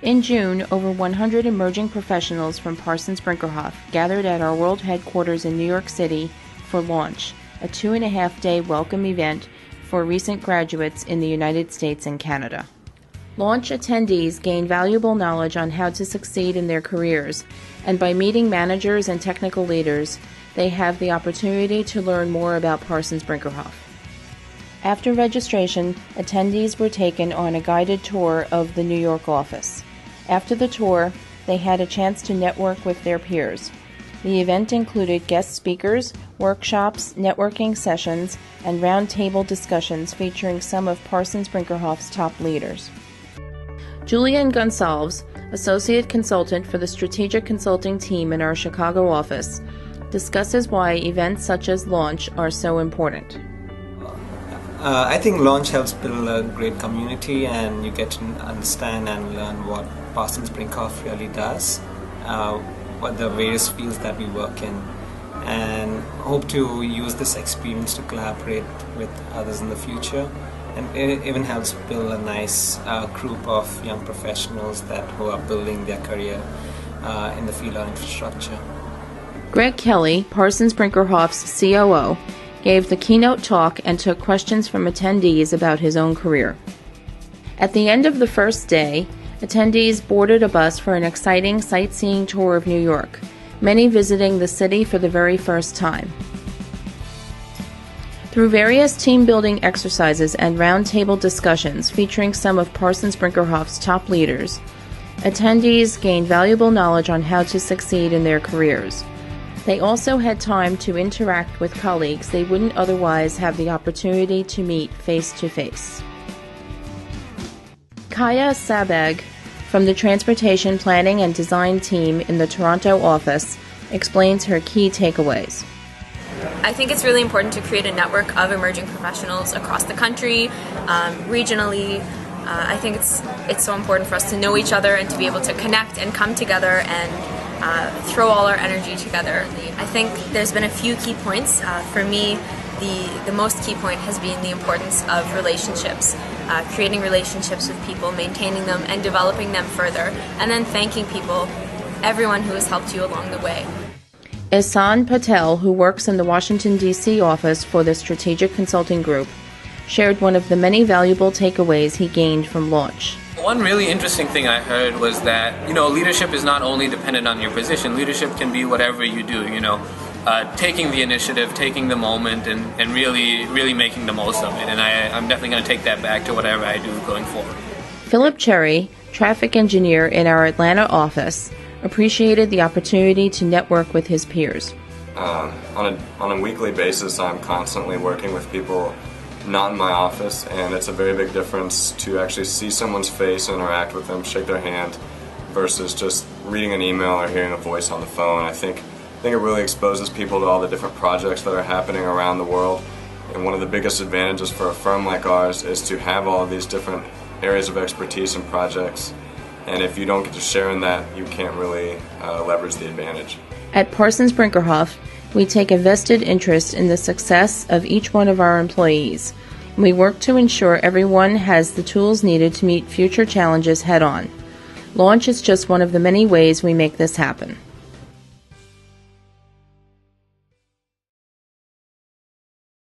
In June, over 100 emerging professionals from Parsons Brinckerhoff gathered at our world headquarters in New York City for Launch, a 2.5-day welcome event for recent graduates in the United States and Canada. Launch attendees gain valuable knowledge on how to succeed in their careers, and by meeting managers and technical leaders, they have the opportunity to learn more about Parsons Brinckerhoff. After registration, attendees were taken on a guided tour of the New York office. After the tour, they had a chance to network with their peers. The event included guest speakers, workshops, networking sessions, and roundtable discussions featuring some of Parsons Brinckerhoff's top leaders. Julian Gonsalves, Associate Consultant for the Strategic Consulting Team in our Chicago office, discusses why events such as Launch are so important. I think Launch helps build a great community, and you get to understand and learn what Parsons Brinckerhoff really does, what the various fields that we work in, and hope to use this experience to collaborate with others in the future. And it even helps build a nice group of young professionals who are building their career in the field of infrastructure. Greg Kelly, Parsons Brinckerhoff's COO, gave the keynote talk and took questions from attendees about his own career. At the end of the first day, attendees boarded a bus for an exciting sightseeing tour of New York, many visiting the city for the very first time. Through various team-building exercises and roundtable discussions featuring some of Parsons Brinckerhoff's top leaders, attendees gained valuable knowledge on how to succeed in their careers. They also had time to interact with colleagues they wouldn't otherwise have the opportunity to meet face-to-face. Kaya Sabag, from the Transportation Planning and Design team in the Toronto office, explains her key takeaways. I think it's really important to create a network of emerging professionals across the country, regionally. I think it's so important for us to know each other and to be able to connect and come together and throw all our energy together. I think there's been a few key points. For me, the most key point has been the importance of relationships, creating relationships with people, maintaining them, and developing them further, and then thanking people, everyone who has helped you along the way. Ihsaan Patel, who works in the Washington, D.C. office for the Strategic Consulting Group, shared one of the many valuable takeaways he gained from Launch. One really interesting thing I heard was that, leadership is not only dependent on your position. Leadership can be whatever you do, taking the initiative, taking the moment, and really making the most of it. And I'm definitely going to take that back to whatever I do going forward. Phillip Cherry, traffic engineer in our Atlanta office, appreciated the opportunity to network with his peers. On a weekly basis, I'm constantly working with people not in my office, and it's a very big difference to actually see someone's face, interact with them, shake their hand, versus just reading an email or hearing a voice on the phone. I think it really exposes people to all the different projects that are happening around the world, and one of the biggest advantages for a firm like ours is to have all of these different areas of expertise and projects, and if you don't get to share in that, you can't really leverage the advantage. At Parsons Brinckerhoff, we take a vested interest in the success of each one of our employees. We work to ensure everyone has the tools needed to meet future challenges head-on. Launch is just one of the many ways we make this happen.